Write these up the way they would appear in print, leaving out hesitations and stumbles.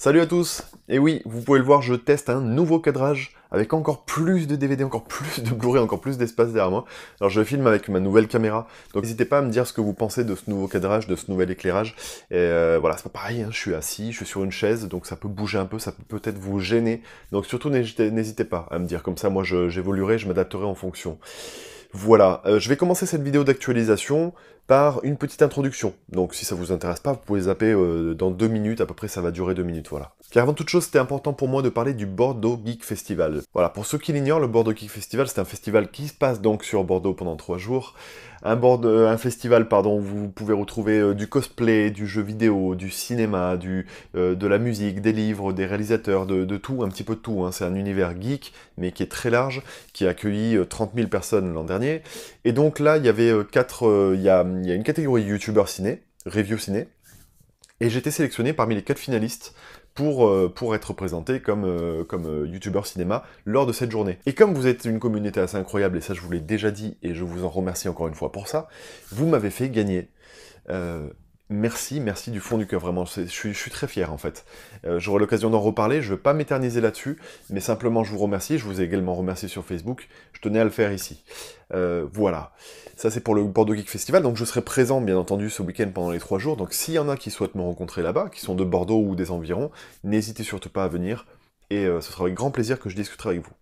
Salut à tous! Et oui, vous pouvez le voir, je teste un nouveau cadrage avec encore plus de DVD, encore plus de Blu-ray, encore plus d'espace derrière moi. Alors je filme avec ma nouvelle caméra, donc n'hésitez pas à me dire ce que vous pensez de ce nouveau cadrage, de ce nouvel éclairage. Et voilà, c'est pas pareil, hein, je suis assis, je suis sur une chaise, donc ça peut bouger un peu, ça peut peut-être vous gêner. Donc surtout n'hésitez pas à me dire, comme ça moi j'évoluerai, je m'adapterai en fonction. Voilà, je vais commencer cette vidéo d'actualisation par une petite introduction. Donc si ça vous intéresse pas, vous pouvez zapper dans 2 minutes, à peu près ça va durer 2 minutes, voilà. Car avant toute chose, c'était important pour moi de parler du Bordeaux Geek Festival. Voilà, pour ceux qui l'ignorent, le Bordeaux Geek Festival, c'est un festival qui se passe donc sur Bordeaux pendant 3 jours. Un festival, pardon, où vous pouvez retrouver du cosplay, du jeu vidéo, du cinéma, de la musique, des livres, des réalisateurs, de tout, un petit peu de tout. Hein. C'est un univers geek, mais qui est très large, qui a accueilli 30 000 personnes l'an dernier. Et donc là, il y avait il y a une catégorie YouTuber ciné, review ciné, et j'ai été sélectionné parmi les 4 finalistes pour être présenté comme YouTuber cinéma lors de cette journée. Et comme vous êtes une communauté assez incroyable, et ça je vous l'ai déjà dit, et je vous en remercie encore une fois pour ça, vous m'avez fait gagner. Merci du fond du cœur, vraiment, je suis très fier en fait. J'aurai l'occasion d'en reparler, je ne veux pas m'éterniser là-dessus, mais simplement je vous remercie, je vous ai également remercié sur Facebook, je tenais à le faire ici. Voilà, ça c'est pour le Bordeaux Geek Festival, donc je serai présent bien entendu ce week-end pendant les 3 jours, donc s'il y en a qui souhaitent me rencontrer là-bas, qui sont de Bordeaux ou des environs, n'hésitez surtout pas à venir, et ce sera avec grand plaisir que je discuterai avec vous.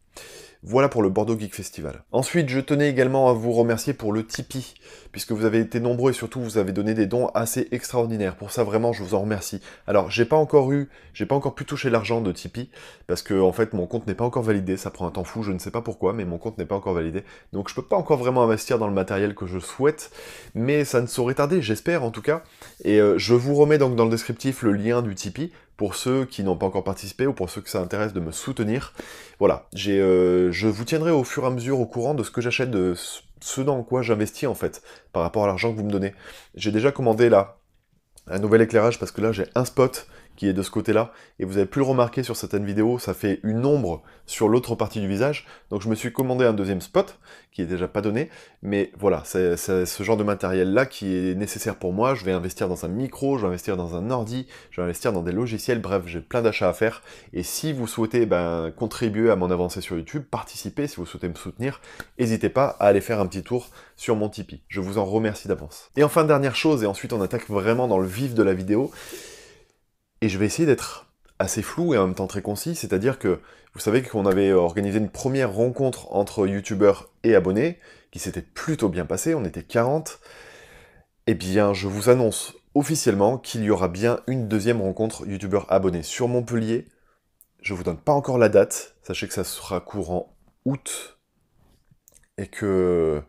Voilà pour le Bordeaux Geek Festival. Ensuite, je tenais également à vous remercier pour le Tipeee, puisque vous avez été nombreux et surtout vous avez donné des dons assez extraordinaires. Pour ça, vraiment, je vous en remercie. Alors, j'ai pas encore pu toucher l'argent de Tipeee, parce que, en fait, mon compte n'est pas encore validé, ça prend un temps fou, je ne sais pas pourquoi, mais mon compte n'est pas encore validé. Donc, je peux pas encore vraiment investir dans le matériel que je souhaite, mais ça ne saurait tarder, j'espère en tout cas. Et je vous remets donc dans le descriptif le lien du Tipeee, pour ceux qui n'ont pas encore participé, ou pour ceux que ça intéresse de me soutenir. Voilà, je vous tiendrai au fur et à mesure au courant de ce que j'achète, de ce dans quoi j'investis en fait, par rapport à l'argent que vous me donnez. J'ai déjà commandé là un nouvel éclairage parce que là j'ai un spot qui est de ce côté-là, et vous avez pu le remarquer sur certaines vidéos, ça fait une ombre sur l'autre partie du visage, donc je me suis commandé un deuxième spot, qui est déjà pas donné, mais voilà, c'est ce genre de matériel-là qui est nécessaire pour moi, je vais investir dans un micro, je vais investir dans un ordi, je vais investir dans des logiciels, bref, j'ai plein d'achats à faire, et si vous souhaitez contribuer à mon avancée sur YouTube, participer, si vous souhaitez me soutenir, n'hésitez pas à aller faire un petit tour sur mon Tipeee, je vous en remercie d'avance. Et enfin, dernière chose, et ensuite on attaque vraiment dans le vif de la vidéo, et je vais essayer d'être assez flou et en même temps très concis, c'est-à-dire que vous savez qu'on avait organisé une première rencontre entre youtubeurs et abonnés, qui s'était plutôt bien passée, on était 40. Eh bien, je vous annonce officiellement qu'il y aura bien une deuxième rencontre youtubeur abonné sur Montpellier. Je vous donne pas encore la date, sachez que ça sera courant août, et que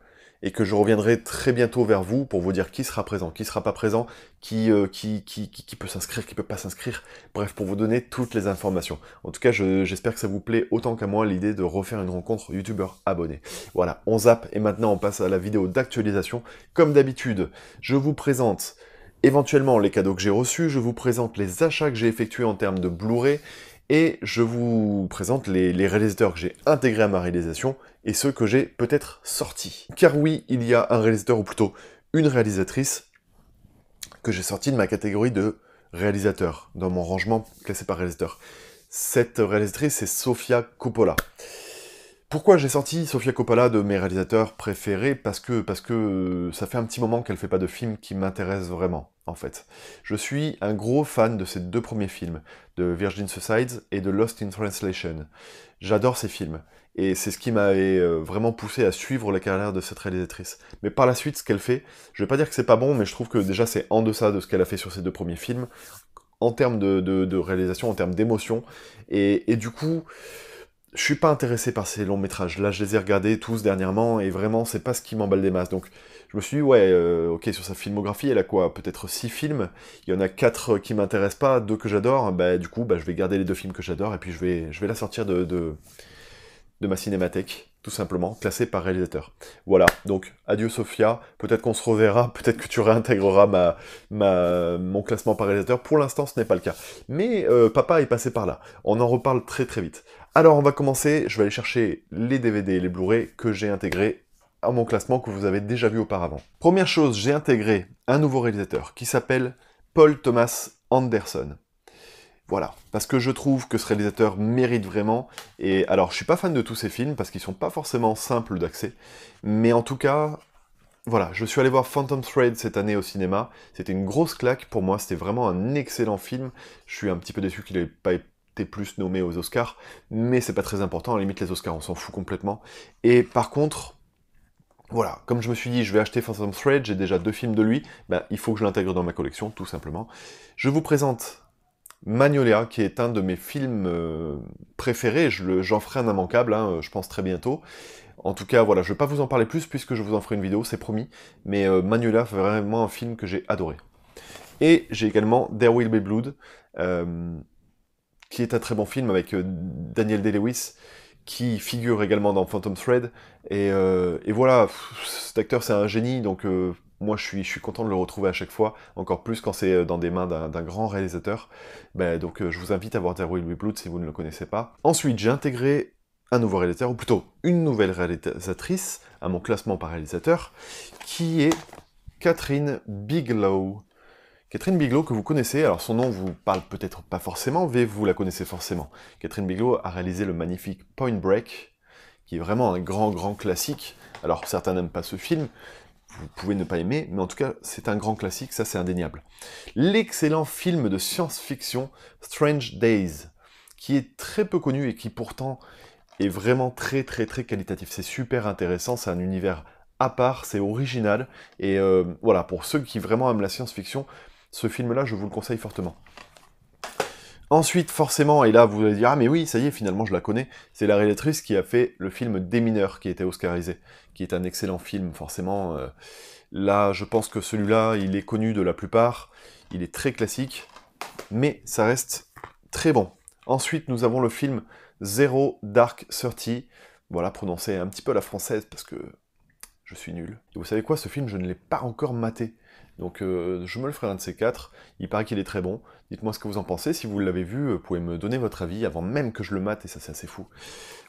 je reviendrai très bientôt vers vous pour vous dire qui sera présent, qui sera pas présent, qui peut s'inscrire, qui peut pas s'inscrire, bref, pour vous donner toutes les informations. En tout cas, j'espère que ça vous plaît autant qu'à moi l'idée de refaire une rencontre youtubeur abonné. Voilà, on zappe et maintenant on passe à la vidéo d'actualisation. Comme d'habitude, je vous présente éventuellement les cadeaux que j'ai reçus, je vous présente les achats que j'ai effectués en termes de Blu-ray, et je vous présente les réalisateurs que j'ai intégrés à ma réalisation, et ceux que j'ai peut-être sortis. Car oui, il y a un réalisateur, ou plutôt une réalisatrice, que j'ai sorti de ma catégorie de réalisateur, dans mon rangement classé par réalisateur. Cette réalisatrice, c'est Sofia Coppola. Pourquoi j'ai sorti Sofia Coppola de mes réalisateurs préférés? Parce que ça fait un petit moment qu'elle fait pas de films qui m'intéressent vraiment, en fait. Je suis un gros fan de ces 2 premiers films, de Virgin Suicides et de Lost in Translation. J'adore ces films, et c'est ce qui m'avait vraiment poussé à suivre la carrière de cette réalisatrice. Mais par la suite, ce qu'elle fait, je vais pas dire que c'est pas bon, mais je trouve que déjà c'est en deçà de ce qu'elle a fait sur ces 2 premiers films, en termes de réalisation, en termes d'émotion, et du coup, je suis pas intéressé par ces longs métrages. Là, je les ai regardés tous dernièrement, et vraiment, c'est pas ce qui m'emballe des masses. Donc, je me suis dit, ouais, ok, sur sa filmographie, elle a quoi? Peut-être 6 films. Il y en a 4 qui m'intéressent pas, 2 que j'adore. Du coup, je vais garder les 2 films que j'adore, et puis je vais la sortir de ma cinémathèque, tout simplement, classée par réalisateur. Voilà, donc, adieu Sophia, peut-être qu'on se reverra, peut-être que tu réintégreras mon classement par réalisateur. Pour l'instant, ce n'est pas le cas. Mais papa est passé par là. On en reparle très très vite. Alors, on va commencer, je vais aller chercher les DVD et les Blu-ray que j'ai intégrés à mon classement que vous avez déjà vu auparavant. Première chose, j'ai intégré un nouveau réalisateur qui s'appelle Paul Thomas Anderson. Voilà, parce que je trouve que ce réalisateur mérite vraiment, et alors je suis pas fan de tous ses films, parce qu'ils sont pas forcément simples d'accès, mais en tout cas, voilà, je suis allé voir Phantom Thread cette année au cinéma, c'était une grosse claque pour moi, c'était vraiment un excellent film, je suis un petit peu déçu qu'il n'ait pas été plus nommé aux Oscars, mais c'est pas très important, à la limite les Oscars on s'en fout complètement, et par contre, voilà, comme je me suis dit, je vais acheter Phantom Thread, j'ai déjà 2 films de lui, ben, il faut que je l'intègre dans ma collection, tout simplement. Je vous présente Magnolia, qui est un de mes films préférés, j'en ferai un immanquable, hein, je pense très bientôt. En tout cas, voilà, je ne vais pas vous en parler plus, puisque je vous en ferai une vidéo, c'est promis, mais Magnolia, c'est vraiment un film que j'ai adoré. Et j'ai également There Will Be Blood, qui est un très bon film avec Daniel Day-Lewis, qui figure également dans Phantom Thread, et voilà, cet acteur c'est un génie, donc moi je suis content de le retrouver à chaque fois, encore plus quand c'est dans des mains d'un grand réalisateur, ben, donc je vous invite à voir There Will Be Blood si vous ne le connaissez pas. Ensuite j'ai intégré un nouveau réalisateur, ou plutôt une nouvelle réalisatrice, à mon classement par réalisateur, qui est Catherine Bigelow. Catherine Bigelow, que vous connaissez, alors son nom vous parle peut-être pas forcément, mais vous la connaissez forcément. Catherine Bigelow a réalisé le magnifique Point Break, qui est vraiment un grand classique. Alors certains n'aiment pas ce film, vous pouvez ne pas aimer, mais en tout cas c'est un grand classique, ça c'est indéniable. L'excellent film de science-fiction Strange Days, qui est très peu connu et qui pourtant est vraiment très qualitatif. C'est super intéressant, c'est un univers à part, c'est original, et voilà, pour ceux qui vraiment aiment la science-fiction, ce film-là, je vous le conseille fortement. Ensuite, forcément, et là vous allez dire, ah mais oui, ça y est, finalement je la connais, c'est la réalisatrice qui a fait le film Des mineurs, qui a été oscarisé, qui est un excellent film, forcément. Là, je pense que celui-là, il est connu de la plupart, il est très classique, mais ça reste très bon. Ensuite, nous avons le film Zero Dark Thirty, voilà, prononcé un petit peu à la française, parce que je suis nul. Et vous savez quoi, ce film, je ne l'ai pas encore maté. Donc je me le ferai un de ces 4, il paraît qu'il est très bon. Dites-moi ce que vous en pensez, si vous l'avez vu, vous pouvez me donner votre avis avant même que je le mate, et ça c'est assez fou.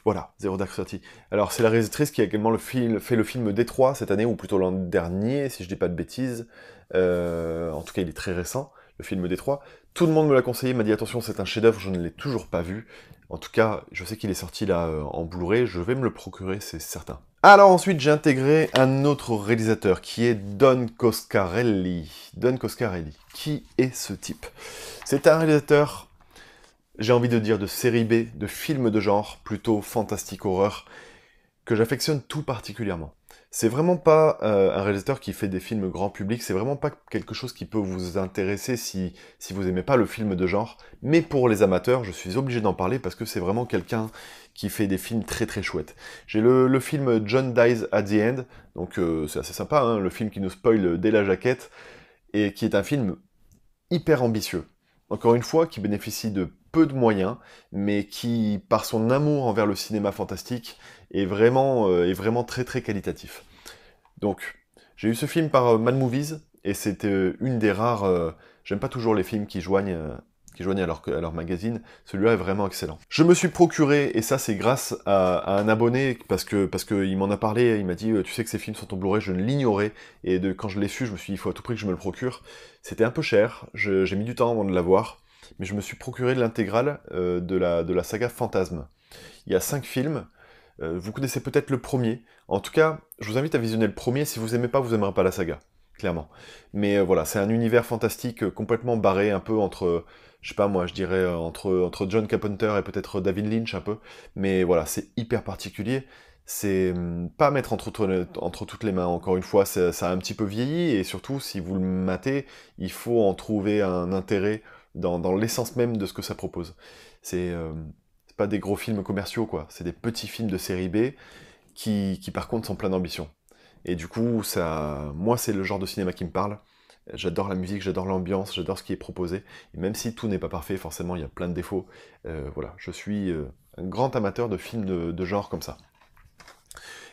Voilà, Zero Dark Thirty. Alors c'est la réalisatrice qui a également fait le film Détroit cette année, ou plutôt l'an dernier, si je dis pas de bêtises. En tout cas il est très récent, le film Détroit. Tout le monde me l'a conseillé, m'a dit attention c'est un chef-d'œuvre, je ne l'ai toujours pas vu. En tout cas, je sais qu'il est sorti là en Blu-ray, je vais me le procurer, c'est certain. Alors ensuite, j'ai intégré un autre réalisateur, qui est Don Coscarelli. Don Coscarelli, qui est ce type? C'est un réalisateur, j'ai envie de dire, de série B, de films de genre, plutôt fantastique horreur, que j'affectionne tout particulièrement. C'est vraiment pas un réalisateur qui fait des films grand public, c'est vraiment pas quelque chose qui peut vous intéresser si vous aimez pas le film de genre, mais pour les amateurs, je suis obligé d'en parler parce que c'est vraiment quelqu'un qui fait des films très chouettes. J'ai le film John Dies at the End, donc c'est assez sympa, hein, le film qui nous spoil dès la jaquette, et qui est un film hyper ambitieux. Encore une fois, qui bénéficie de peu de moyens, mais qui, par son amour envers le cinéma fantastique, est vraiment très qualitatif. Donc, j'ai eu ce film par Mad Movies, et c'était une des rares... J'aime pas toujours les films qui joignent à leur magazine, celui-là est vraiment excellent. Je me suis procuré, et ça c'est grâce à un abonné, parce que il m'en a parlé, il m'a dit tu sais que ces films sont en Blu-ray, je ne l'ignorais, et quand je l'ai su, je me suis dit il faut à tout prix que je me le procure. C'était un peu cher, j'ai mis du temps avant de l'avoir, mais je me suis procuré l'intégrale de la saga Fantasme. Il y a 5 films, vous connaissez peut-être le premier, en tout cas, je vous invite à visionner le premier, si vous aimez pas, vous aimerez pas la saga, clairement. Mais voilà, c'est un univers fantastique complètement barré, un peu entre... je sais pas moi, je dirais entre John Carpenter et peut-être David Lynch un peu, mais voilà, c'est hyper particulier, c'est pas à mettre entre toutes les mains, encore une fois, ça a un petit peu vieilli, et surtout, si vous le matez, il faut en trouver un intérêt dans l'essence même de ce que ça propose. C'est pas des gros films commerciaux, quoi, c'est des petits films de série B, qui par contre sont pleins d'ambition. Et du coup, moi c'est le genre de cinéma qui me parle. J'adore la musique, j'adore l'ambiance, j'adore ce qui est proposé. Et même si tout n'est pas parfait, forcément il y a plein de défauts. Voilà, je suis un grand amateur de films de genre comme ça.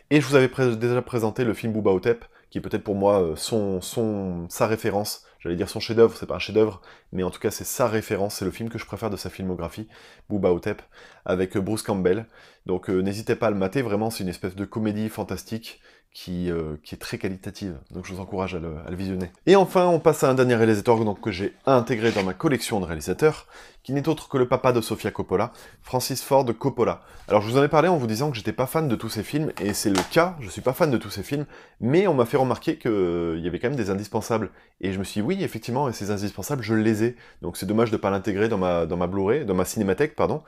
Et je vous avais déjà présenté le film Booba Otep, qui est peut-être pour moi sa référence. J'allais dire son chef-d'œuvre, c'est pas un chef-d'œuvre, mais en tout cas c'est sa référence, c'est le film que je préfère de sa filmographie, Booba Otep, avec Bruce Campbell. Donc n'hésitez pas à le mater, vraiment c'est une espèce de comédie fantastique qui est très qualitative, donc je vous encourage à le visionner. Et enfin, on passe à un dernier réalisateur donc, que j'ai intégré dans ma collection de réalisateurs, qui n'est autre que le papa de Sofia Coppola, Francis Ford Coppola. Alors je vous en ai parlé en vous disant que j'étais pas fan de tous ces films, et c'est le cas, je suis pas fan de tous ces films, mais on m'a fait remarquer qu'il y avait quand même des indispensables, et je me suis dit oui, effectivement, ces indispensables, je les ai, donc c'est dommage de pas l'intégrer dans ma Blu-ray, dans ma cinémathèque, pardon.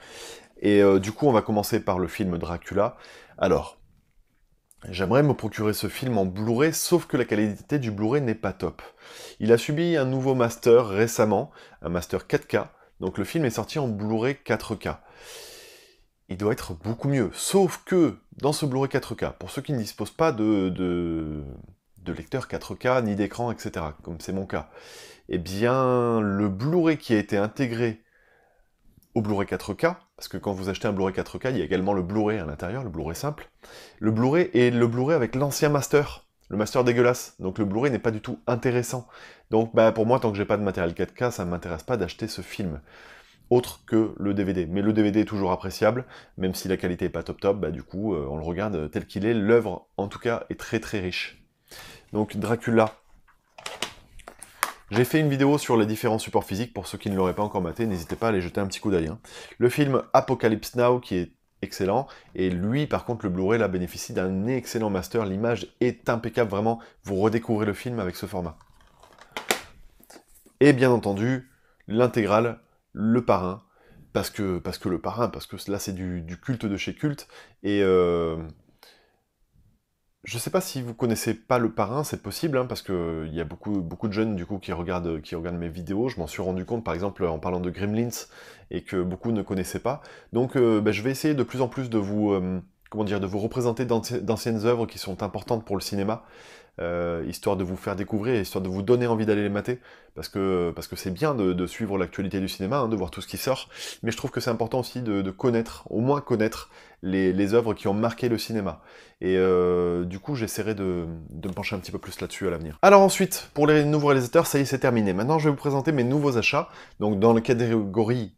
Et du coup, on va commencer par le film Dracula. Alors, j'aimerais me procurer ce film en Blu-ray, sauf que la qualité du Blu-ray n'est pas top. Il a subi un nouveau master récemment, un master 4K, donc le film est sorti en Blu-ray 4K. Il doit être beaucoup mieux, sauf que dans ce Blu-ray 4K, pour ceux qui ne disposent pas de lecteur 4K, ni d'écran, etc., comme c'est mon cas, eh bien, le Blu-ray qui a été intégré au Blu-ray 4K, parce que quand vous achetez un Blu-ray 4K, il y a également le Blu-ray à l'intérieur, le Blu-ray simple. Le Blu-ray est le Blu-ray avec l'ancien master, le master dégueulasse. Donc le Blu-ray n'est pas du tout intéressant. Donc pour moi, tant que j'ai pas de matériel 4K, ça ne m'intéresse pas d'acheter ce film. Autre que le DVD. Mais le DVD est toujours appréciable, même si la qualité n'est pas top top, du coup, on le regarde tel qu'il est. L'œuvre, en tout cas, est très très riche. Donc Dracula. J'ai fait une vidéo sur les différents supports physiques, pour ceux qui ne l'auraient pas encore maté, n'hésitez pas à aller jeter un petit coup d'œil. Le film Apocalypse Now, qui est excellent, et lui, par contre, le Blu-ray, là, bénéficie d'un excellent master, l'image est impeccable, vraiment, vous redécouvrez le film avec ce format. Et bien entendu, l'intégrale, Le Parrain, parce que Le Parrain, parce que là, c'est du culte de chez culte, et je sais pas si vous connaissez pas Le Parrain, c'est possible, parce qu'il y a beaucoup de jeunes du coup qui regardent mes vidéos. Je m'en suis rendu compte par exemple en parlant de Gremlins, et que beaucoup ne connaissaient pas. Donc je vais essayer de plus en plus de vous, de vous représenter d'anciennes œuvres qui sont importantes pour le cinéma, histoire de vous faire découvrir, histoire de vous donner envie d'aller les mater, parce que c'est bien de suivre l'actualité du cinéma, de voir tout ce qui sort, mais je trouve que c'est important aussi de connaître, au moins connaître, les œuvres qui ont marqué le cinéma. Et du coup, j'essaierai de me pencher un petit peu plus là-dessus à l'avenir. Alors ensuite, pour les nouveaux réalisateurs, ça y est, c'est terminé. Maintenant, je vais vous présenter mes nouveaux achats, donc dans les catégories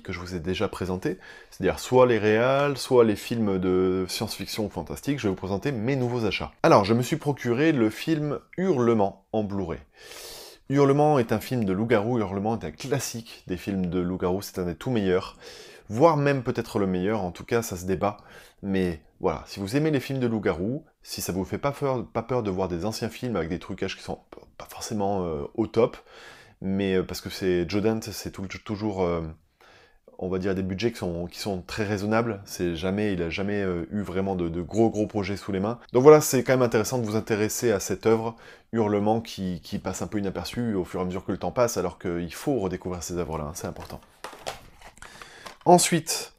que je vous ai déjà présentées, c'est-à-dire soit les réals, soit les films de science-fiction ou fantastique, je vais vous présenter mes nouveaux achats. Alors, je me suis procuré le film Hurlement en Blu-ray. Hurlement est un film de loup-garou, Hurlement est un classique des films de loup-garou, c'est un des tout meilleurs, voire même peut-être le meilleur, en tout cas ça se débat, mais voilà, si vous aimez les films de loup-garou, si ça vous fait pas peur de voir des anciens films avec des trucages qui sont pas forcément au top, mais parce que c'est Joe Dante, c'est toujours, on va dire, des budgets qui sont très raisonnables. Il a jamais eu vraiment de gros projets sous les mains. Donc voilà, c'est quand même intéressant de vous intéresser à cette œuvre, Hurlement, qui passe un peu inaperçue au fur et à mesure que le temps passe, alors qu'il faut redécouvrir ces œuvres-là, c'est important. Ensuite,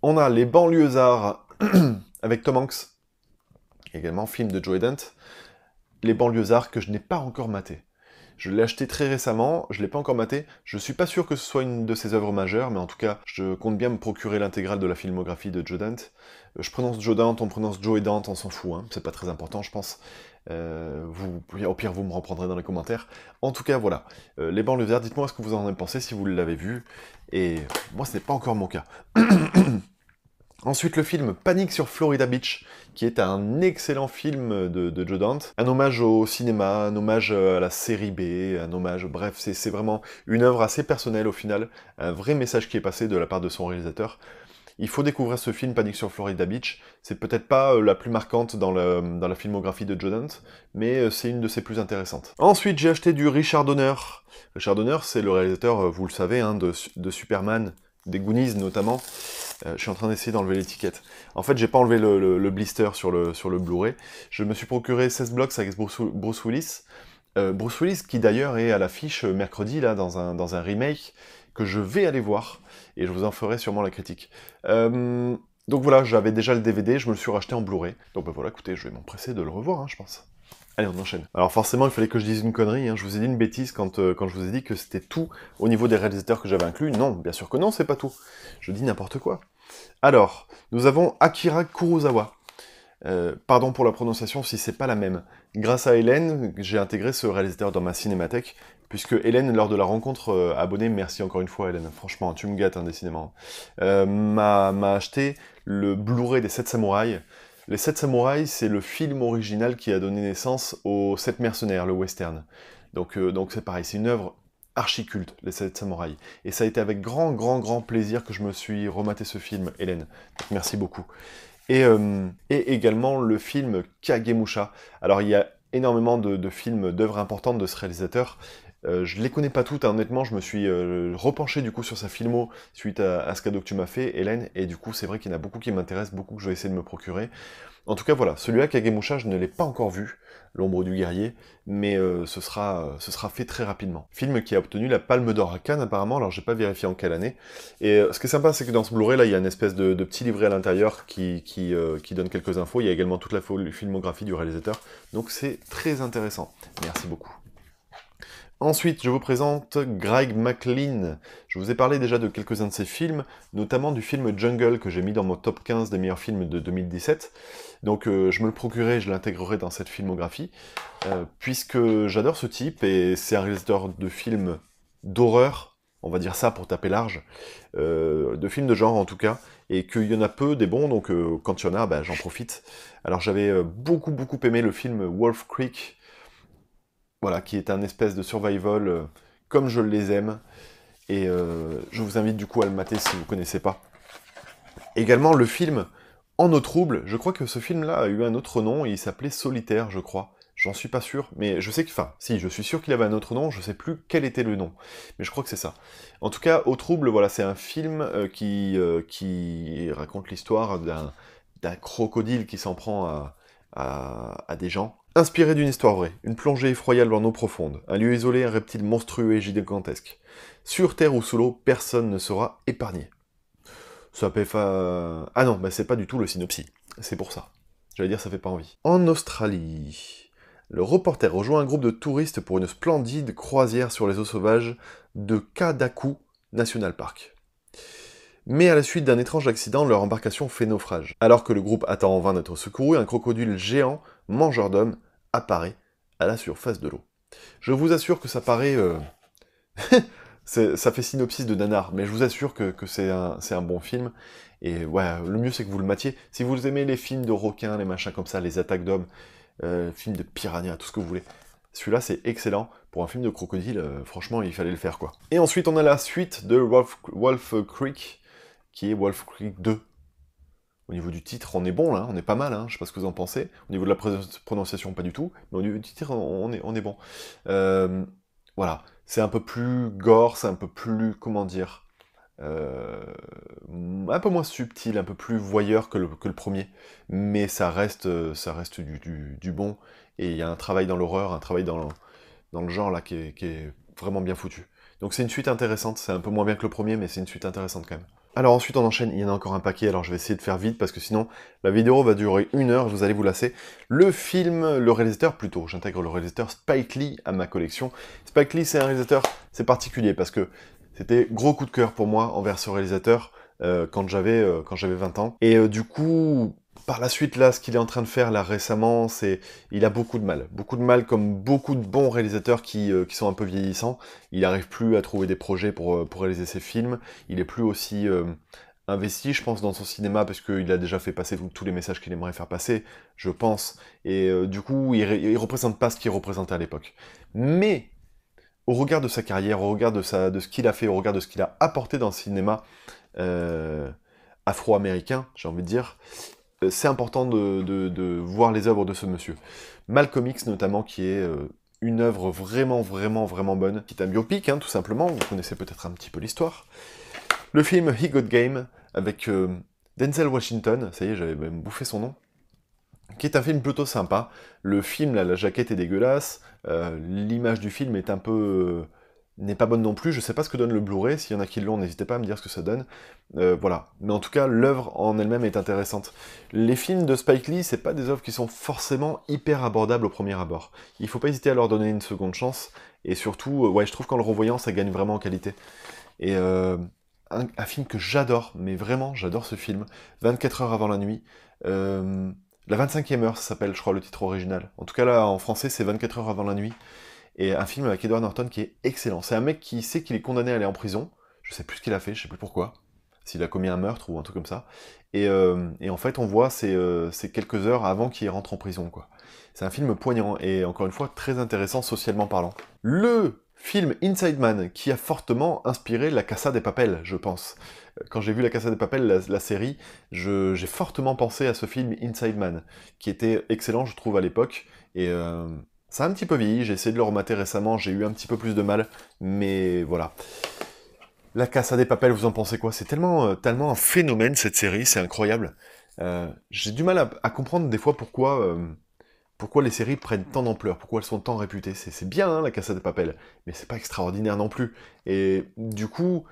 on a Les Banlieusards avec Tom Hanks, également film de Joe Dante. Les Banlieusards que je n'ai pas encore maté. Je l'ai acheté très récemment, je ne l'ai pas encore maté, je suis pas sûr que ce soit une de ses œuvres majeures, mais en tout cas, je compte bien me procurer l'intégrale de la filmographie de Joe Dante. Je prononce Joe Dante, on prononce Joe Dante, on s'en fout, c'est pas très important, je pense. Au pire, vous me reprendrez dans les commentaires. En tout cas, voilà. Les Banlieusards, dites-moi ce que vous en avez pensé, si vous l'avez vu, et moi, ce n'est pas encore mon cas. Ensuite, le film Panique sur Florida Beach, qui est un excellent film de Joe Dante. Un hommage au cinéma, un hommage à la série B, un hommage... Bref, c'est vraiment une œuvre assez personnelle au final, un vrai message qui est passé de la part de son réalisateur. Il faut découvrir ce film, Panique sur Florida Beach. C'est peut-être pas la plus marquante dans la filmographie de Joe Dante, mais c'est une de ses plus intéressantes. Ensuite, j'ai acheté du Richard Donner. Richard Donner, c'est le réalisateur, vous le savez, de Superman, des Goonies notamment. Je suis en train d'essayer d'enlever l'étiquette. En fait, j'ai pas enlevé le blister sur le Blu-ray. Je me suis procuré 16 Blocks avec Bruce Willis. Bruce Willis, qui d'ailleurs est à l'affiche mercredi, là, dans un remake, que je vais aller voir, et je vous en ferai sûrement la critique. Donc voilà, j'avais déjà le DVD, je me le suis racheté en Blu-ray. Donc voilà, écoutez, je vais m'empresser de le revoir, je pense. Allez, on enchaîne. Alors forcément, il fallait que je dise une connerie, je vous ai dit une bêtise quand je vous ai dit que c'était tout au niveau des réalisateurs que j'avais inclus. Non, bien sûr que non, c'est pas tout. Je dis n'importe quoi. Alors, nous avons Akira Kurosawa. Pardon pour la prononciation si c'est pas la même. Grâce à Hélène, j'ai intégré ce réalisateur dans ma cinémathèque, puisque Hélène, lors de la rencontre abonnée, merci encore une fois Hélène, franchement, tu me gâtes décidément, m'a acheté le Blu-ray des 7 samouraïs, Les 7 Samouraïs, c'est le film original qui a donné naissance aux 7 mercenaires, le western. Donc c'est pareil, c'est une œuvre archi-culte, les 7 Samouraïs. Et ça a été avec grand plaisir que je me suis rematé ce film, Hélène. Donc merci beaucoup. Et également le film Kagemusha. Alors il y a énormément de films, d'œuvres importantes de ce réalisateur. Je les connais pas toutes, hein, honnêtement, je me suis repenché du coup sur sa filmo suite à ce cadeau que tu m'as fait, Hélène, et du coup c'est vrai qu'il y en a beaucoup qui m'intéressent, beaucoup que je vais essayer de me procurer. En tout cas voilà, celui-là, Kagemusha, je ne l'ai pas encore vu, L'ombre du guerrier, mais ce sera fait très rapidement. Film qui a obtenu la Palme d'Or à Cannes apparemment, alors j'ai pas vérifié en quelle année. Et ce qui est sympa, c'est que dans ce Blu-ray là, il y a une espèce de petit livret à l'intérieur qui donne quelques infos, il y a également toute la filmographie du réalisateur, donc c'est très intéressant. Merci beaucoup. Ensuite, je vous présente Greg McLean. Je vous ai parlé déjà de quelques-uns de ses films, notamment du film Jungle, que j'ai mis dans mon top 15 des meilleurs films de 2017. Donc je me le procurerai, je l'intégrerai dans cette filmographie, puisque j'adore ce type, et c'est un réalisateur de films d'horreur, on va dire ça pour taper large, de films de genre en tout cas, et qu'il y en a peu des bons, donc quand il y en a, bah, j'en profite. Alors j'avais beaucoup aimé le film Wolf Creek, voilà, qui est un espèce de survival comme je les aime, et je vous invite du coup à le mater si vous ne connaissez pas. Également le film En eau trouble, je crois que ce film-là a eu un autre nom, il s'appelait Solitaire, je crois. J'en suis pas sûr, mais je sais que, enfin, si, je suis sûr qu'il avait un autre nom, je sais plus quel était le nom, mais je crois que c'est ça. En tout cas, Eau trouble, voilà, c'est un film qui raconte l'histoire d'un crocodile qui s'en prend à des gens. Inspiré d'une histoire vraie, une plongée effroyable en eau profonde, un lieu isolé, un reptile monstrueux et gigantesque. Sur Terre ou sous l'eau, personne ne sera épargné. Ça fait Ah non, bah c'est pas du tout le synopsis, c'est pour ça. J'allais dire ça fait pas envie. En Australie, le reporter rejoint un groupe de touristes pour une splendide croisière sur les eaux sauvages de Kadaku National Park. Mais à la suite d'un étrange accident, leur embarcation fait naufrage. Alors que le groupe attend en vain d'être secouru, un crocodile géant, mangeur d'hommes, apparaît à la surface de l'eau. Je vous assure que ça paraît... ça fait synopsis de nanar, mais je vous assure que c'est un bon film. Et ouais, le mieux c'est que vous le matiez. Si vous aimez les films de requins, les machins comme ça, les attaques d'hommes, films de piranha, tout ce que vous voulez, celui-là c'est excellent. Pour un film de crocodile, franchement, il fallait le faire, quoi. Et ensuite, on a la suite de Wolf Creek, qui est Wolf Creek 2. Au niveau du titre, on est bon, là, on est pas mal, hein, je sais pas ce que vous en pensez. Au niveau de la prononciation, pas du tout, mais au niveau du titre, on est bon. Voilà, c'est un peu plus gore, c'est un peu plus, comment dire, un peu moins subtil, un peu plus voyeur que le premier, mais ça reste du bon, et il y a un travail dans l'horreur, un travail dans le genre, là, qui est vraiment bien foutu. Donc c'est une suite intéressante, c'est un peu moins bien que le premier, mais c'est une suite intéressante quand même. Alors ensuite on enchaîne, il y en a encore un paquet, alors je vais essayer de faire vite, parce que sinon la vidéo va durer 1 heure, vous allez vous lasser. Le film, le réalisateur plutôt, j'intègre le réalisateur Spike Lee à ma collection. Spike Lee c'est un réalisateur, c'est particulier, parce que c'était gros coup de cœur pour moi envers ce réalisateur quand j'avais 20 ans. Et du coup, par la suite, là, ce qu'il est en train de faire, là, récemment, il a beaucoup de mal. Beaucoup de mal, comme beaucoup de bons réalisateurs qui sont un peu vieillissants. Il n'arrive plus à trouver des projets pour réaliser ses films. Il est plus aussi investi, je pense, dans son cinéma, parce qu'il a déjà fait passer tous les messages qu'il aimerait faire passer, je pense. Et du coup, il représente pas ce qu'il représentait à l'époque. Mais, au regard de sa carrière, au regard de ce qu'il a fait, au regard de ce qu'il a apporté dans le cinéma afro-américain, j'ai envie de dire, c'est important de voir les œuvres de ce monsieur. Malcolm X notamment, qui est une œuvre vraiment bonne, qui est un biopic, hein, tout simplement, vous connaissez peut-être un petit peu l'histoire. Le film He Got Game, avec Denzel Washington, ça y est, j'avais même bouffé son nom, qui est un film plutôt sympa. Le film, là, la jaquette est dégueulasse, l'image du film est un peu... n'est pas bonne non plus, je sais pas ce que donne le Blu-ray, s'il y en a qui l'ont, n'hésitez pas à me dire ce que ça donne. Voilà. Mais en tout cas, l'œuvre en elle-même est intéressante. Les films de Spike Lee, c'est pas des œuvres qui sont forcément hyper abordables au premier abord. Il faut pas hésiter à leur donner une seconde chance, et surtout, ouais, je trouve qu'en le revoyant, ça gagne vraiment en qualité. Et un film que j'adore, mais vraiment, j'adore ce film, 24 heures avant la nuit, la 25e heure, ça s'appelle, je crois, le titre original. En tout cas, là, en français, c'est 24 heures avant la nuit. Et un film avec Edward Norton qui est excellent. C'est un mec qui sait qu'il est condamné à aller en prison. Je sais plus ce qu'il a fait, je sais plus pourquoi. s'il a commis un meurtre ou un truc comme ça. Et en fait, on voit ces quelques heures avant qu'il rentre en prison, quoi. C'est un film poignant et encore une fois très intéressant socialement parlant. Le film Inside Man, qui a fortement inspiré La Casa de Papel, je pense. Quand j'ai vu La Casa de Papel, la série, j'ai fortement pensé à ce film Inside Man, qui était excellent, je trouve, à l'époque. Et ça a un petit peu vieilli, j'ai essayé de le remater récemment, j'ai eu un petit peu plus de mal, mais voilà. La Casa de Papel, vous en pensez quoi? C'est tellement un phénomène, cette série, c'est incroyable. J'ai du mal à comprendre des fois pourquoi les séries prennent tant d'ampleur, pourquoi elles sont tant réputées. C'est bien, hein, La Casa de Papel, mais c'est pas extraordinaire non plus. Et du coup,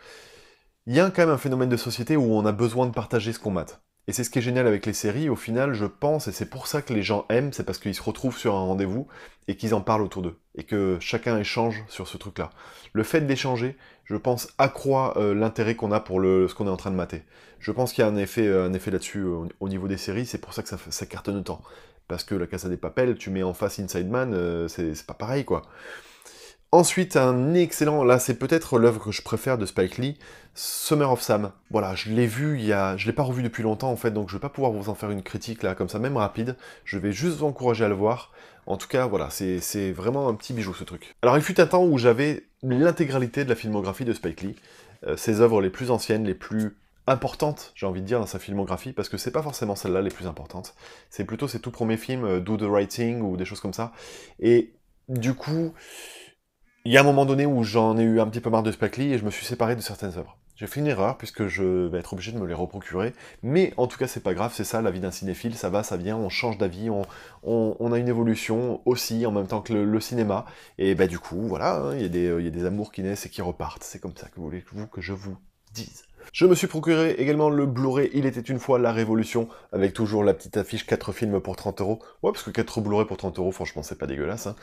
il y a quand même un phénomène de société où on a besoin de partager ce qu'on mate. Et c'est ce qui est génial avec les séries, au final, je pense, et c'est pour ça que les gens aiment, c'est parce qu'ils se retrouvent sur un rendez-vous et qu'ils en parlent autour d'eux, et que chacun échange sur ce truc-là. Le fait d'échanger, je pense, accroît l'intérêt qu'on a pour ce qu'on est en train de mater. Je pense qu'il y a un effet là-dessus au niveau des séries, c'est pour ça que ça cartonne autant. Parce que La Casa de Papel, tu mets en face Inside Man, c'est pas pareil, quoi. Ensuite, un excellent, là c'est peut-être l'œuvre que je préfère de Spike Lee, Summer of Sam. Voilà, je l'ai vu je l'ai pas revu depuis longtemps en fait, donc je vais pas pouvoir vous en faire une critique là, comme ça, même rapide. Je vais juste vous encourager à le voir. En tout cas, voilà, c'est vraiment un petit bijou ce truc. Alors il fut un temps où j'avais l'intégralité de la filmographie de Spike Lee, ses œuvres les plus anciennes, les plus importantes, j'ai envie de dire, dans sa filmographie, parce que c'est pas forcément celles-là les plus importantes. C'est plutôt ses tout premiers films, Do the Right Thing ou des choses comme ça. Et du coup, il y a un moment donné où j'en ai eu un petit peu marre de Spike Lee et je me suis séparé de certaines œuvres. J'ai fait une erreur puisque je vais être obligé de me les reprocurer, mais en tout cas c'est pas grave, c'est ça la vie d'un cinéphile, ça va, ça vient, on change d'avis, on a une évolution aussi en même temps que le cinéma, et bah du coup voilà, hein, il y a des amours qui naissent et qui repartent, c'est comme ça que voulez-vous que je vous dise. Je me suis procuré également le Blu-ray Il était une fois la Révolution, avec toujours la petite affiche 4 films pour 30€. Ouais, parce que 4 Blu-ray pour 30€, franchement, c'est pas dégueulasse. Hein.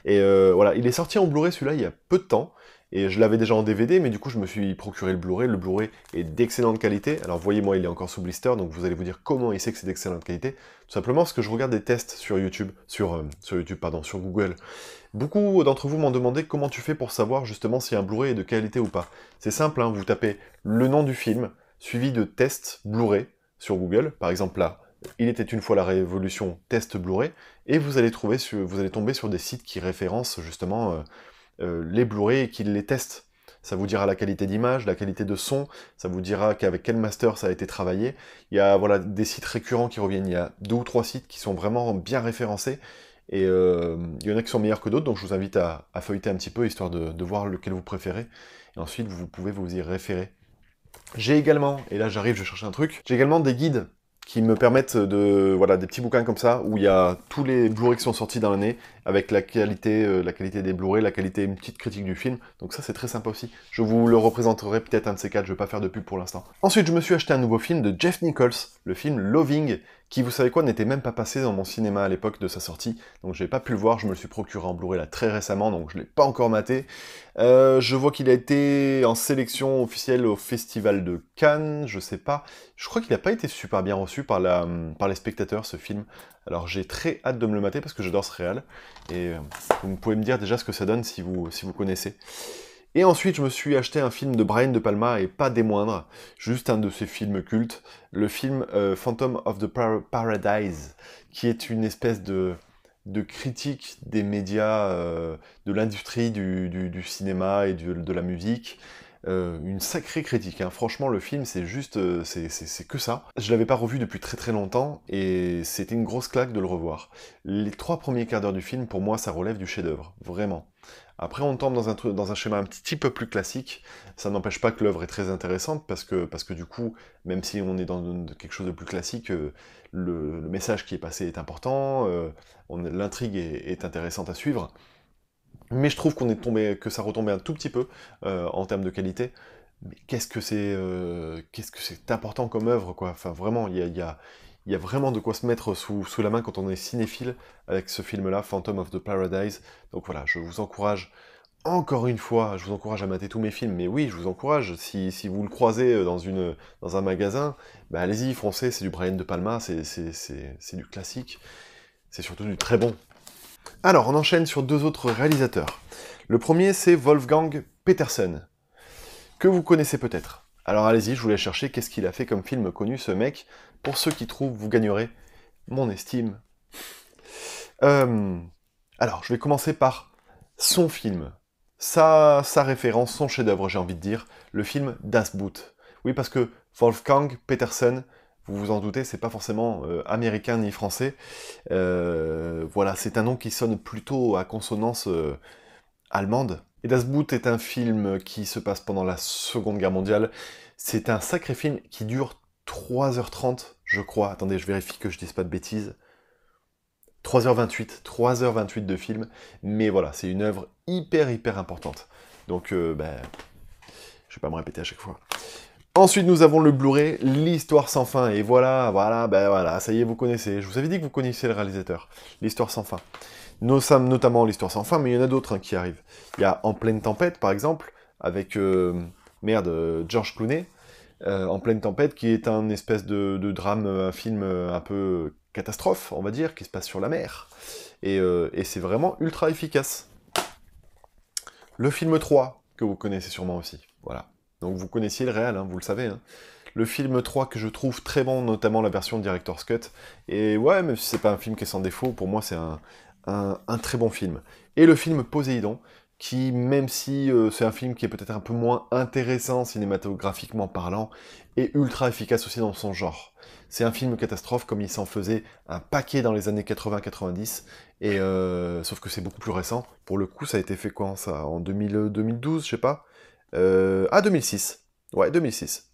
Et voilà, il est sorti en Blu-ray celui-là il y a peu de temps, et je l'avais déjà en DVD, mais du coup je me suis procuré le Blu-ray. Le Blu-ray est d'excellente qualité. Alors voyez-moi, il est encore sous blister, donc vous allez vous dire comment il sait que c'est d'excellente qualité. Tout simplement parce que je regarde des tests sur YouTube, sur Google. Beaucoup d'entre vous m'ont demandé comment tu fais pour savoir justement si un Blu-ray est de qualité ou pas. C'est simple, hein, vous tapez le nom du film, suivi de test Blu-ray sur Google, par exemple là, Il était une fois la Révolution, test Blu-ray, et vous allez tomber sur des sites qui référencent justement les Blu-ray et qui les testent. Ça vous dira la qualité d'image, la qualité de son, ça vous dira qu'avec quel master ça a été travaillé. Il y a voilà, des sites récurrents qui reviennent, il y a 2 ou 3 sites qui sont vraiment bien référencés, et il y en a qui sont meilleurs que d'autres, donc je vous invite à feuilleter un petit peu, histoire de voir lequel vous préférez, et ensuite vous pouvez vous y référer. J'ai également, et là j'arrive, je cherche un truc, j'ai également des guides qui me permettent voilà, des petits bouquins comme ça, où il y a tous les Blu-ray qui sont sortis dans l'année, avec la qualité des Blu-ray, la qualité, une petite critique du film, donc ça c'est très sympa aussi. Je vous le représenterai peut-être un de ces quatre, je vais pas faire de pub pour l'instant. Ensuite, je me suis acheté un nouveau film de Jeff Nichols, le film Loving, qui, vous savez quoi, n'était même pas passé dans mon cinéma à l'époque de sa sortie, donc j'ai pas pu le voir, je me le suis procuré en Blu-ray là très récemment, donc je l'ai pas encore maté. Je vois qu'il a été en sélection officielle au Festival de Cannes, je sais pas, je crois qu'il n'a pas été super bien reçu par les spectateurs, ce film, alors j'ai très hâte de me le mater parce que j'adore ce réal, et vous pouvez me dire déjà ce que ça donne si vous connaissez. Et ensuite, je me suis acheté un film de Brian De Palma, et pas des moindres, juste un de ses films cultes, le film Phantom of the Paradise, qui est une espèce de critique des médias, de l'industrie du cinéma et de la musique. Une sacrée critique, hein. Franchement le film c'est juste, c'est que ça. Je l'avais pas revu depuis très très longtemps, et c'était une grosse claque de le revoir. Les 3 premiers quarts d'heure du film, pour moi ça relève du chef-d'œuvre, vraiment. Après on tombe dans un schéma un petit peu plus classique, ça n'empêche pas que l'œuvre est très intéressante, parce que du coup, même si on est dans quelque chose de plus classique, le message qui est passé est important, l'intrigue est intéressante à suivre, mais je trouve que ça retombait un tout petit peu en termes de qualité. Mais qu'est-ce que c'est important comme œuvre, quoi. Enfin, vraiment, il y a vraiment de quoi se mettre sous la main quand on est cinéphile avec ce film-là, Phantom of the Paradise. Donc voilà, je vous encourage, encore une fois, je vous encourage à mater tous mes films, mais oui, je vous encourage, si vous le croisez dans un magasin, bah allez-y, foncez, c'est du Brian De Palma, c'est du classique, c'est surtout du très bon. Alors, on enchaîne sur 2 autres réalisateurs. Le premier, c'est Wolfgang Petersen, que vous connaissez peut-être. Alors allez-y, je voulais chercher qu'est-ce qu'il a fait comme film connu, ce mec. Pour ceux qui trouvent, vous gagnerez mon estime. Euh, alors, je vais commencer par son film. Sa référence, son chef-d'œuvre, j'ai envie de dire, le film Das Boot. Oui, parce que Wolfgang Petersen, vous vous en doutez, c'est pas forcément américain ni français. Voilà, c'est un nom qui sonne plutôt à consonance allemande. Et Das Boot est un film qui se passe pendant la Seconde Guerre mondiale. C'est un sacré film qui dure 3h30, je crois. Attendez, je vérifie que je dise pas de bêtises. 3h28 de film, mais voilà, c'est une œuvre hyper importante. Donc, ben, je vais pas me répéter à chaque fois. Ensuite, nous avons le Blu-ray, l'Histoire sans fin, et voilà, ça y est, vous connaissez. Je vous avais dit que vous connaissiez le réalisateur, l'Histoire sans fin. Nous sommes notamment l'Histoire sans fin, mais il y en a d'autres qui arrivent. Il y a En pleine tempête, par exemple, avec, George Clooney, En pleine tempête, qui est un espèce de drame, un film un peu catastrophe, on va dire, qui se passe sur la mer. Et c'est vraiment ultra efficace. Le film 3, que vous connaissez sûrement aussi, voilà. Donc vous connaissiez le réel, hein, vous le savez. Hein. Le film 3 que je trouve très bon, notamment la version Director's Cut. Et ouais, même si c'est pas un film qui est sans défaut, pour moi c'est un très bon film. Et le film Poséidon, qui, même si c'est un film qui est peut-être un peu moins intéressant cinématographiquement parlant, est ultra efficace aussi dans son genre. C'est un film catastrophe comme il s'en faisait un paquet dans les années 80-90, et sauf que c'est beaucoup plus récent. Pour le coup, ça a été fait quand ça? En 2012, je sais pas. 2006. Ouais, 2006.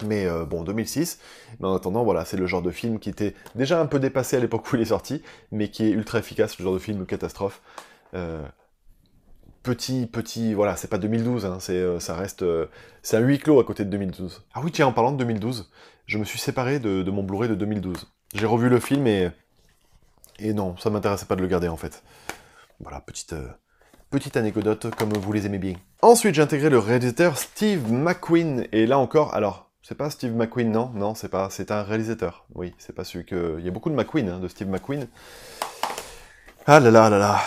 Mais bon, 2006, mais en attendant, voilà, c'est le genre de film qui était déjà un peu dépassé à l'époque où il est sorti, mais qui est ultra efficace, le genre de film catastrophe. Euh, voilà, c'est pas 2012, hein, ça reste... c'est un huis clos à côté de 2012. Ah oui, tiens, en parlant de 2012, je me suis séparé de mon Blu-ray de 2012. J'ai revu le film et non, ça m'intéressait pas de le garder en fait. Voilà, petite anecdote comme vous les aimez bien. Ensuite, j'ai intégré le réalisateur Steve McQueen, et là encore, alors, c'est pas Steve McQueen, non, non, c'est pas, c'est un réalisateur, oui, c'est pas celui que... Il y a beaucoup de McQueen, hein, de Steve McQueen. Ah là là là là.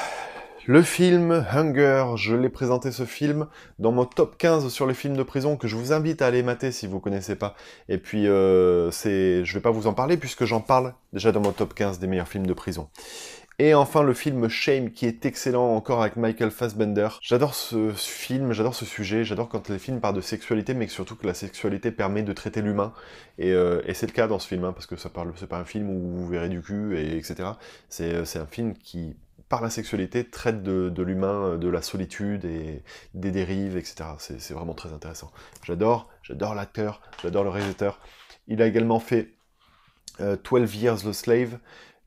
Le film Hunger, je l'ai présenté ce film dans mon top 15 sur les films de prison, que je vous invite à aller mater si vous connaissez pas. Et puis, je vais pas vous en parler puisque j'en parle déjà dans mon top 15 des meilleurs films de prison. Et enfin, le film Shame, qui est excellent encore avec Michael Fassbender. J'adore ce film, j'adore ce sujet, j'adore quand les films parlent de sexualité, mais surtout que la sexualité permet de traiter l'humain. Et c'est le cas dans ce film, hein, parce que c'est pas un film où vous verrez du cul, etc. C'est un film qui, par la sexualité, traite de l'humain, de la solitude et des dérives, etc. C'est vraiment très intéressant. J'adore l'acteur, j'adore le réalisateur. Il a également fait 12 Years the Slave,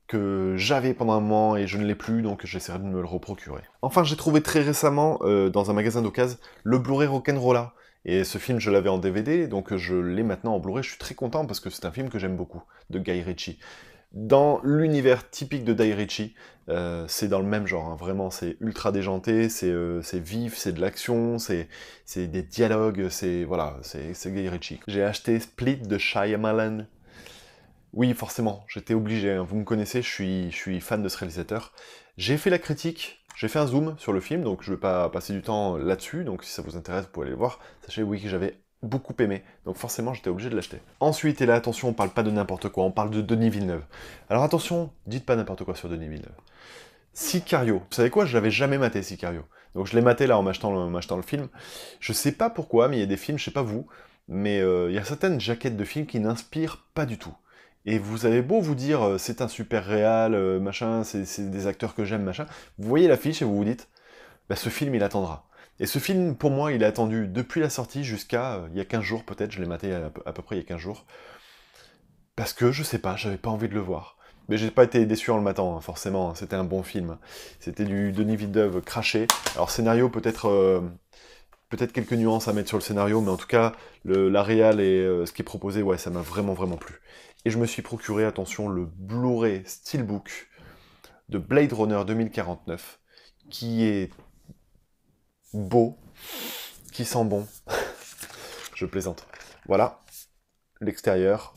que j'avais pendant un moment et je ne l'ai plus, donc j'essaierai de me le reprocurer. Enfin, j'ai trouvé très récemment, dans un magasin d'occasion, le Blu-ray Rock'n'Rolla. Et ce film, je l'avais en DVD, donc je l'ai maintenant en Blu-ray. Je suis très content parce que c'est un film que j'aime beaucoup, de Guy Ritchie. Dans l'univers typique de Guy Ritchie, c'est dans le même genre, hein. Vraiment, c'est ultra déjanté, c'est vif, c'est de l'action, c'est des dialogues, voilà, c'est Guy Ritchie. J'ai acheté Split de Shyamalan. Oui, forcément, j'étais obligé, hein. Vous me connaissez, je suis fan de ce réalisateur. J'ai fait la critique, j'ai fait un zoom sur le film, donc je vais pas passer du temps là-dessus, donc si ça vous intéresse, vous pouvez aller le voir. Sachez, oui, que j'avais beaucoup aimé, donc forcément j'étais obligé de l'acheter. Ensuite, et là, attention, on parle pas de n'importe quoi, on parle de Denis Villeneuve. Alors attention, dites pas n'importe quoi sur Denis Villeneuve. Sicario, vous savez quoi, je l'avais jamais maté, Sicario. Donc je l'ai maté là en m'achetant le film. Je sais pas pourquoi, mais il y a des films, je sais pas vous, mais il y a certaines jaquettes de films qui n'inspirent pas du tout. Et vous avez beau vous dire, c'est un super réal, machin, c'est des acteurs que j'aime, machin, vous voyez l'affiche et vous vous dites, bah, ce film il attendra. Et ce film, pour moi, il a attendu depuis la sortie jusqu'à il y a 15 jours peut-être, je l'ai maté à peu près il y a 15 jours, parce que, je sais pas, j'avais pas envie de le voir. Mais j'ai pas été déçu en le matant, hein, forcément, hein, c'était un bon film. C'était du Denis Villeneuve craché. Alors scénario, peut-être quelques nuances à mettre sur le scénario, mais en tout cas, la réal et ce qui est proposé, ouais, ça m'a vraiment plu. Et je me suis procuré, attention, le Blu-ray Steelbook de Blade Runner 2049, qui est beau, qui sent bon. Je plaisante. Voilà, l'extérieur.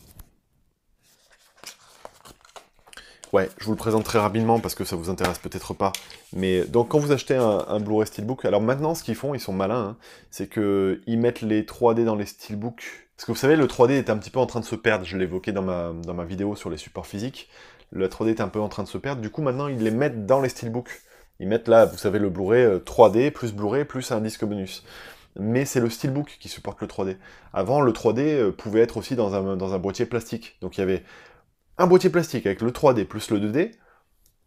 Ouais, je vous le présente très rapidement parce que ça vous intéresse peut-être pas. Mais donc quand vous achetez un Blu-ray Steelbook, alors maintenant ce qu'ils font, ils sont malins, hein, c'est que ils mettent les 3D dans les Steelbooks. Parce que vous savez, le 3D est un petit peu en train de se perdre, je l'évoquais dans ma vidéo sur les supports physiques. Le 3D est un peu en train de se perdre, du coup maintenant ils les mettent dans les Steelbooks. Ils mettent là, vous savez, le Blu-ray 3D, plus Blu-ray, plus un disque bonus. Mais c'est le Steelbook qui supporte le 3D. Avant, le 3D pouvait être aussi dans un boîtier plastique. Donc il y avait un boîtier plastique avec le 3D plus le 2D,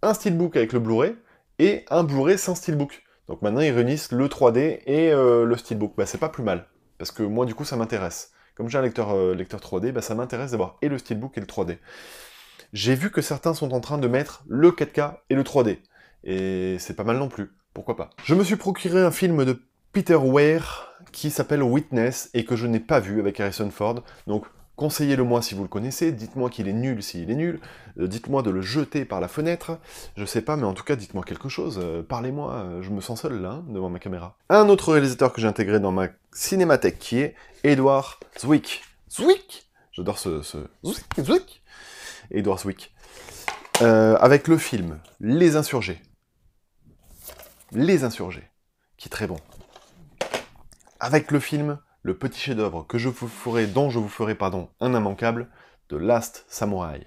un steelbook avec le Blu-ray, et un Blu-ray sans steelbook. Donc maintenant, ils réunissent le 3D et le steelbook. Bah, c'est pas plus mal, parce que moi, du coup, ça m'intéresse. Comme j'ai un lecteur 3D, bah, ça m'intéresse d'avoir et le steelbook et le 3D. J'ai vu que certains sont en train de mettre le 4K et le 3D. Et c'est pas mal non plus, pourquoi pas. Je me suis procuré un film de Peter Weir qui s'appelle Witness et que je n'ai pas vu avec Harrison Ford. Donc conseillez-le-moi si vous le connaissez, dites-moi qu'il est nul s'il est nul, dites-moi de le jeter par la fenêtre, je sais pas, mais en tout cas dites-moi quelque chose, parlez-moi, je me sens seul là, hein, devant ma caméra. Un autre réalisateur que j'ai intégré dans ma cinémathèque qui est Edward Zwick. Zwick. J'adore ce Zwick. Edward Zwick. Avec le film Les Insurgés. Les Insurgés, qui est très bon. Avec le film, le petit chef-d'œuvre dont je vous ferai un immanquable, de Last Samurai.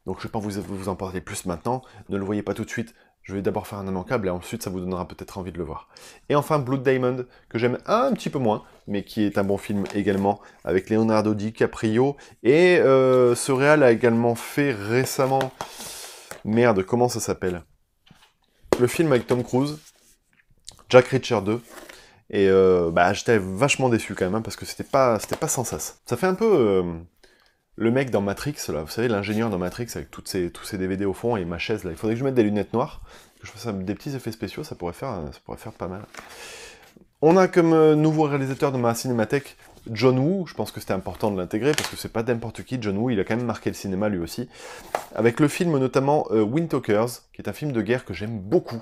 Donc je ne vais pas vous en parler plus maintenant, ne le voyez pas tout de suite, je vais d'abord faire un immanquable et ensuite ça vous donnera peut-être envie de le voir. Et enfin Blood Diamond, que j'aime un petit peu moins, mais qui est un bon film également, avec Leonardo DiCaprio, et ce réal a également fait récemment... Merde, comment ça s'appelle? Le film avec Tom Cruise, Jack Reacher 2, et j'étais vachement déçu quand même, hein, parce que c'était pas sans sas. Ça fait un peu le mec dans Matrix, là, vous savez, l'ingénieur dans Matrix, avec tous ces DVD au fond, et ma chaise, là. Il faudrait que je mette des lunettes noires, que je fasse des petits effets spéciaux, ça pourrait faire pas mal. On a comme nouveau réalisateur de ma cinémathèque John Woo, je pense que c'était important de l'intégrer, parce que c'est pas n'importe qui, John Woo, il a quand même marqué le cinéma lui aussi, avec le film notamment Wind Talkers, qui est un film de guerre que j'aime beaucoup.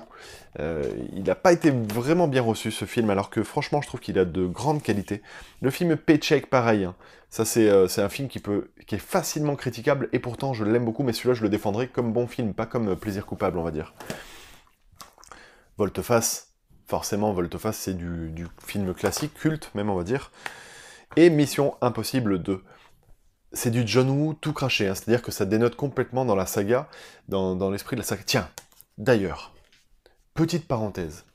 Il n'a pas été vraiment bien reçu ce film, alors que franchement je trouve qu'il a de grandes qualités. Le film Paycheck, pareil, hein. Ça c'est un film qui est facilement critiquable, et pourtant je l'aime beaucoup, mais celui-là je le défendrai comme bon film, pas comme plaisir coupable, on va dire. Volte-face, forcément Volte-face c'est du film classique, culte même on va dire. Et Mission Impossible 2. C'est du John Woo tout craché, hein, c'est-à-dire que ça dénote complètement dans la saga, dans l'esprit de la saga. Tiens, d'ailleurs, petite parenthèse,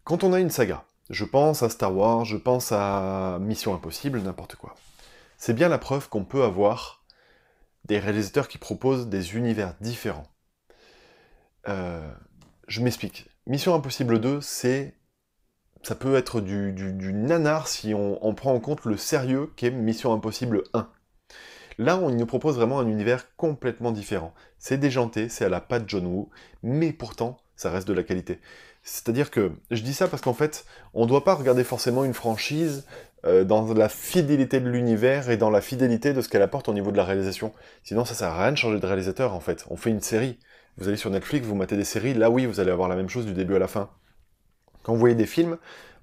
quand on a une saga, je pense à Star Wars, je pense à Mission Impossible, n'importe quoi. C'est bien la preuve qu'on peut avoir des réalisateurs qui proposent des univers différents. Je m'explique. Mission Impossible 2, ça peut être du nanar si on prend en compte le sérieux qu'est Mission Impossible 1. Là, on nous propose vraiment un univers complètement différent. C'est déjanté, c'est à la patte John Woo, mais pourtant, ça reste de la qualité. C'est-à-dire que, je dis ça parce qu'en fait, on ne doit pas regarder forcément une franchise dans la fidélité de l'univers et dans la fidélité de ce qu'elle apporte au niveau de la réalisation. Sinon, ça sert à rien de changer de réalisateur, en fait. On fait une série. Vous allez sur Netflix, vous matez des séries, là oui, vous allez avoir la même chose du début à la fin. Quand vous voyez des films,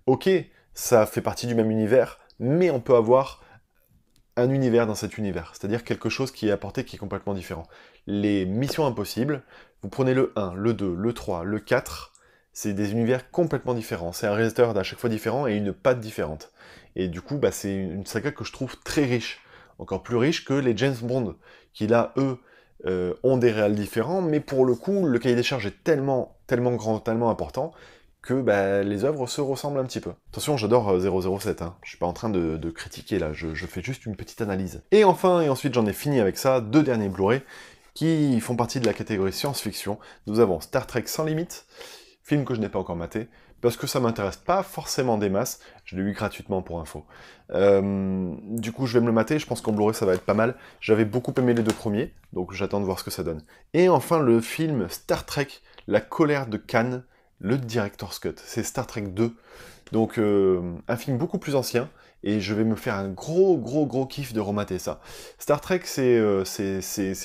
ok, ça fait partie du même univers, mais on peut avoir un univers dans cet univers, c'est-à-dire quelque chose qui est apporté qui est complètement différent. Les Missions Impossibles, vous prenez le 1, le 2, le 3, le 4, c'est des univers complètement différents. C'est un réalisateur d'à chaque fois différent et une patte différente. Et du coup, c'est une saga que je trouve très riche. Encore plus riche que les James Bond, qui là, eux, ont des réals différents, mais pour le coup, le cahier des charges est tellement grand, tellement important, que les œuvres se ressemblent un petit peu. Attention, j'adore 007, hein. Je suis pas en train de critiquer là, je fais juste une petite analyse. Et enfin, et ensuite j'en ai fini avec ça, 2 derniers Blu-ray, qui font partie de la catégorie science-fiction. Nous avons Star Trek Sans Limite, film que je n'ai pas encore maté, parce que ça m'intéresse pas forcément des masses, je l'ai eu gratuitement pour info. Du coup, je vais me le mater, je pense qu'en Blu-ray ça va être pas mal. J'avais beaucoup aimé les 2 premiers, donc j'attends de voir ce que ça donne. Et enfin, le film Star Trek, La colère de Khan, le Director's Cut, c'est Star Trek 2, donc un film beaucoup plus ancien, et je vais me faire un gros kiff de remater ça. Star Trek, c'est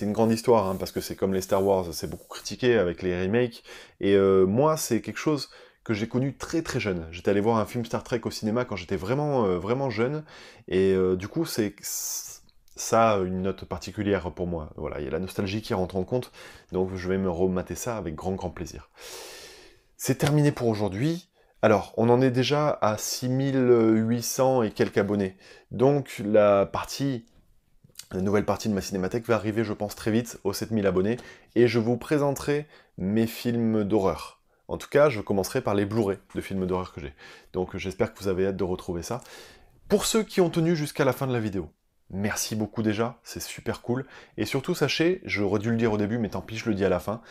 une grande histoire, hein, parce que c'est comme les Star Wars, c'est beaucoup critiqué avec les remakes, et moi, c'est quelque chose que j'ai connu très jeune. J'étais allé voir un film Star Trek au cinéma quand j'étais vraiment jeune, et du coup, ça a une note particulière pour moi. Voilà, il y a la nostalgie qui rentre en compte, donc je vais me remater ça avec grand plaisir. C'est terminé pour aujourd'hui. Alors, on en est déjà à 6800 et quelques abonnés. Donc, la nouvelle partie de ma cinémathèque va arriver, je pense, très vite, aux 7000 abonnés, et je vous présenterai mes films d'horreur. En tout cas, je commencerai par les Blu-ray de films d'horreur que j'ai. Donc, j'espère que vous avez hâte de retrouver ça. Pour ceux qui ont tenu jusqu'à la fin de la vidéo, merci beaucoup déjà, c'est super cool. Et surtout, sachez, j'aurais dû le dire au début, mais tant pis, je le dis à la fin,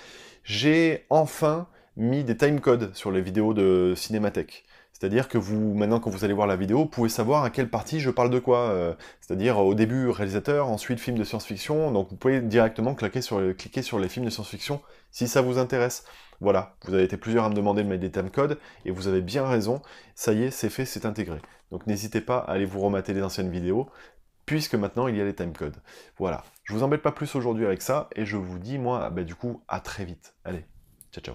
j'ai enfin mis des timecodes sur les vidéos de Cinémathèque. C'est-à-dire que vous, maintenant, quand vous allez voir la vidéo, vous pouvez savoir à quelle partie je parle de quoi. C'est-à-dire, au début, réalisateur, ensuite, film de science-fiction. Donc, vous pouvez directement cliquer sur les films de science-fiction si ça vous intéresse. Voilà, vous avez été plusieurs à me demander de mettre des timecodes, et vous avez bien raison. Ça y est, c'est fait, c'est intégré. Donc, n'hésitez pas à aller vous remater les anciennes vidéos, puisque maintenant, il y a les timecodes. Voilà, je vous embête pas plus aujourd'hui avec ça, et je vous dis, moi, bah, du coup, à très vite. Allez, ciao, ciao.